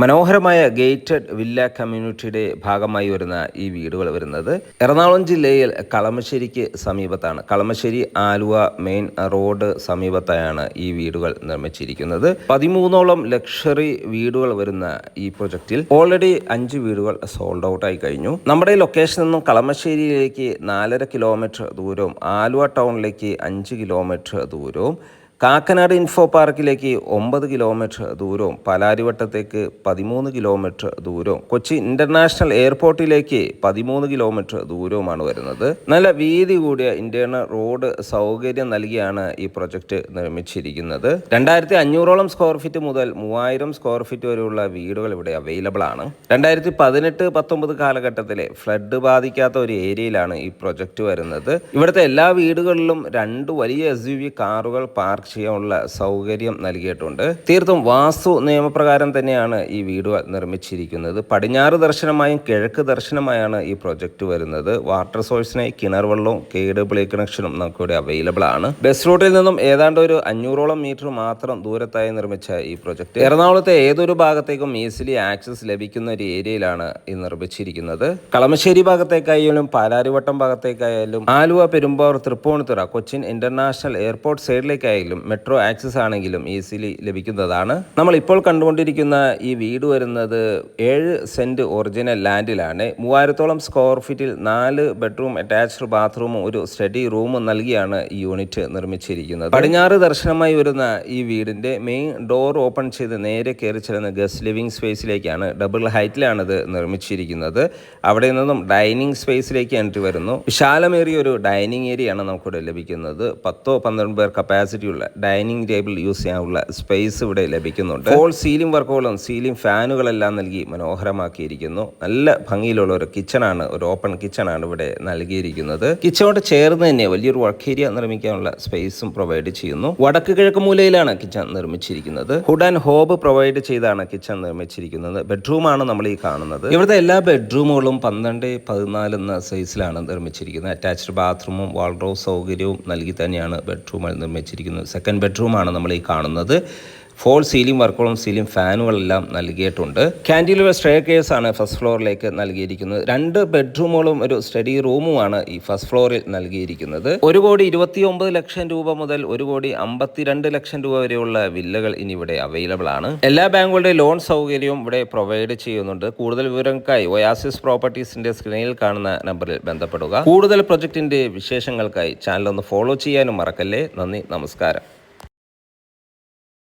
മനോഹരമായ gated villa കമ്മ്യൂണിറ്റിയുടെ ഭാഗമായി വരുന്ന ഈ വീടുകൾ വരുന്നത് എറണാകുളം ജില്ലയിൽ കളമശ്ശേരിക്ക് സമീപത്താണ്. കളമശ്ശേരി ആലുവ മെയിൻ റോഡ് സമീപത്തായാണ് ഈ വീടുകൾ നിർമ്മിച്ചിരിക്കുന്നത്. 13ഓളം ലക്ഷറി വീടുകൾ വരുന്ന ഈ പ്രൊജക്റ്റിൽ ഓൾറെഡി 5 വീടുകൾ സോൾഡ് ഔട്ട് ആയി കഴിഞ്ഞു. നമ്മുടെ ലൊക്കേഷനിൽ നിന്നും കളമശ്ശേരിയിലേക്ക് 4.5 കിലോമീറ്റർ ദൂരവും ആലുവ ടൗണിലേക്ക് 5 കിലോമീറ്റർ ദൂരവും കാക്കനാട് ഇൻഫോ പാർക്കിലേക്ക് 9 കിലോമീറ്റർ ദൂരവും പാലാരിവട്ടത്തേക്ക് 13 കിലോമീറ്റർ ദൂരവും കൊച്ചി ഇന്റർനാഷണൽ എയർപോർട്ടിലേക്ക് 13 കിലോമീറ്റർ ദൂരവുമാണ് വരുന്നത്. നല്ല വീതി കൂടിയ ഇന്റേണൽ റോഡ് സൗകര്യം നൽകിയാണ് ഈ പ്രൊജക്റ്റ് നിർമ്മിച്ചിരിക്കുന്നത്. 2500ഓളം സ്ക്വയർ ഫീറ്റ് മുതൽ 3000 സ്ക്വയർ ഫീറ്റ് വരെയുള്ള വീടുകൾ ഇവിടെ അവൈലബിൾ ആണ്. 2018-19 കാലഘട്ടത്തിലെ ഫ്ലഡ് ബാധിക്കാത്ത ഒരു ഏരിയയിലാണ് ഈ പ്രൊജക്റ്റ് വരുന്നത്. ഇവിടുത്തെ എല്ലാ വീടുകളിലും 2 വലിയ SUV കാറുകൾ പാർക്ക് ചെയ്യാനുള്ള സൗകര്യം നൽകിയിട്ടുണ്ട്. തീർത്തും വാസ്തു നിയമപ്രകാരം തന്നെയാണ് ഈ വീടുകൾ നിർമ്മിച്ചിരിക്കുന്നത്. പടിഞ്ഞാറ് ദർശനമായും കിഴക്ക് ദർശനമായാണ് ഈ പ്രൊജക്റ്റ് വരുന്നത്. വാട്ടർ സോഴ്സിനായി കിണർ വെള്ളവും KW കണക്ഷനും നമുക്കിവിടെ അവൈലബിൾ ആണ്. ബസ് റൂട്ടിൽ നിന്നും ഏതാണ്ട് ഒരു 500ഓളം മീറ്റർ മാത്രം ദൂരത്തായി നിർമ്മിച്ച ഈ പ്രൊജക്റ്റ് എറണാകുളത്തെ ഏതൊരു ഭാഗത്തേക്കും ഈസിലി ആക്സസ് ലഭിക്കുന്ന ഒരു ഏരിയയിലാണ് ഇത് നിർമ്മിച്ചിരിക്കുന്നത്. കളമശ്ശേരി ഭാഗത്തേക്കായാലും പാലാരിവട്ടം ഭാഗത്തേക്കായാലും ആലുവ, പെരുമ്പാവൂർ, തൃപ്പൂണിത്തുറ, കൊച്ചിൻ ഇന്റർനാഷണൽ എയർപോർട്ട് സൈഡിലേക്കായാലും മെട്രോ ആക്സസ് ആണെങ്കിലും ഈസിലി ലഭിക്കുന്നതാണ്. നമ്മൾ ഇപ്പോൾ കണ്ടുകൊണ്ടിരിക്കുന്ന ഈ വീട് വരുന്നത് 7 സെന്റ് ഒറിജിനൽ ലാൻഡിലാണ്. 3000ഓളം സ്ക്വയർ ഫീറ്റിൽ 4 ബെഡ്റൂം അറ്റാച്ച്ഡ് ബാത്റൂമും ഒരു സ്റ്റഡി റൂമും നൽകിയാണ് ഈ യൂണിറ്റ് നിർമ്മിച്ചിരിക്കുന്നത്. പടിഞ്ഞാറ് ദർശനമായി വരുന്ന ഈ വീടിന്റെ മെയിൻ ഡോർ ഓപ്പൺ ചെയ്ത് നേരെ കയറി ചെല്ലുന്ന ഗസ്റ്റ് ലിവിംഗ് സ്പേസിലേക്കാണ്. ഡബിൾ ഹൈറ്റിലാണ് ഇത് നിർമ്മിച്ചിരിക്കുന്നത്. അവിടെ നിന്നും ഡൈനിങ് സ്പേസിലേക്ക് എൻട്രി വരുന്നു. വിശാലമേറിയ ഒരു ഡൈനിങ് ഏരിയയാണ് നമുക്കിവിടെ ലഭിക്കുന്നത്. 10-12 പേർ കപ്പാസിറ്റി ഉള്ള ഡൈനിങ് ടേബിൾ യൂസ് ചെയ്യാനുള്ള സ്പേസ് ഇവിടെ ലഭിക്കുന്നുണ്ട്. ഫോൾ സീലിംഗ് വർക്കുകളും സീലിംഗ് ഫാനുകളെല്ലാം നൽകി മനോഹരമാക്കിയിരിക്കുന്നു. നല്ല ഭംഗിയിലുള്ള ഒരു കിച്ചണാണ്, ഒരു ഓപ്പൺ കിച്ചണാണ് ഇവിടെ നൽകിയിരിക്കുന്നത്. കിച്ചണോട് ചേർന്ന് തന്നെ വലിയൊരു വർക്ക് ഏരിയ നിർമ്മിക്കാനുള്ള സ്പേസും പ്രൊവൈഡ് ചെയ്യുന്നു. വടക്ക് കിഴക്ക് മൂലയിലാണ് കിച്ചൺ നിർമ്മിച്ചിരിക്കുന്നത്. ഹുഡ് ആൻഡ് ഹോബ് പ്രൊവൈഡ് ചെയ്താണ് കിച്ചൺ നിർമ്മിച്ചിരിക്കുന്നത്. ബെഡ്റൂമാണ് നമ്മൾ ഈ കാണുന്നത്. ഇവിടുത്തെ എല്ലാ ബെഡ്റൂമുകളും 12-14 എന്ന സൈസിലാണ് നിർമ്മിച്ചിരിക്കുന്നത്. അറ്റാച്ച്ഡ് ബാത്റൂമും വാൾഡ്രോബ് സൗകര്യവും നൽകി തന്നെയാണ് ബെഡ്റൂമുകൾ നിർമ്മിച്ചിരിക്കുന്നത്. സെക്കൻഡ് ബെഡ്റൂമാണ് നമ്മൾ ഈ കാണുന്നത്. ഫോൾ സീലിംഗ് വർക്കുകളും സീലിംഗ് ഫാനുകളെല്ലാം നൽകിയിട്ടുണ്ട്. കാൻഡിലിവർ സ്റ്റെയർകേസ് ആണ് ഫസ്റ്റ് ഫ്ലോറിലേക്ക് നൽകിയിരിക്കുന്നത്. 2 ബെഡ്റൂമുകളും ഒരു സ്റ്റഡി റൂമുമാണ് ഈ ഫസ്റ്റ് ഫ്ലോറിൽ നൽകിയിരിക്കുന്നത്. 1,29 ലക്ഷം രൂപ മുതൽ 1,52 ലക്ഷം രൂപ വരെയുള്ള വില്ലകൾ ഇനി ഇവിടെ അവൈലബിൾ ആണ്. എല്ലാ ബാങ്കുകളുടെ ലോൺ സൗകര്യവും ഇവിടെ പ്രൊവൈഡ് ചെയ്യുന്നുണ്ട്. കൂടുതൽ വിവരങ്ങൾക്കായി ഒയാസിസ് പ്രോപ്പർട്ടീസിന്റെ സ്ക്രീനിൽ കാണുന്ന നമ്പറിൽ ബന്ധപ്പെടുക. കൂടുതൽ പ്രൊജക്ടിന്റെ വിശേഷങ്ങൾക്കായി ചാനൽ ഒന്ന് ഫോളോ ചെയ്യാനും മറക്കല്ലേ. നന്ദി, നമസ്കാരം.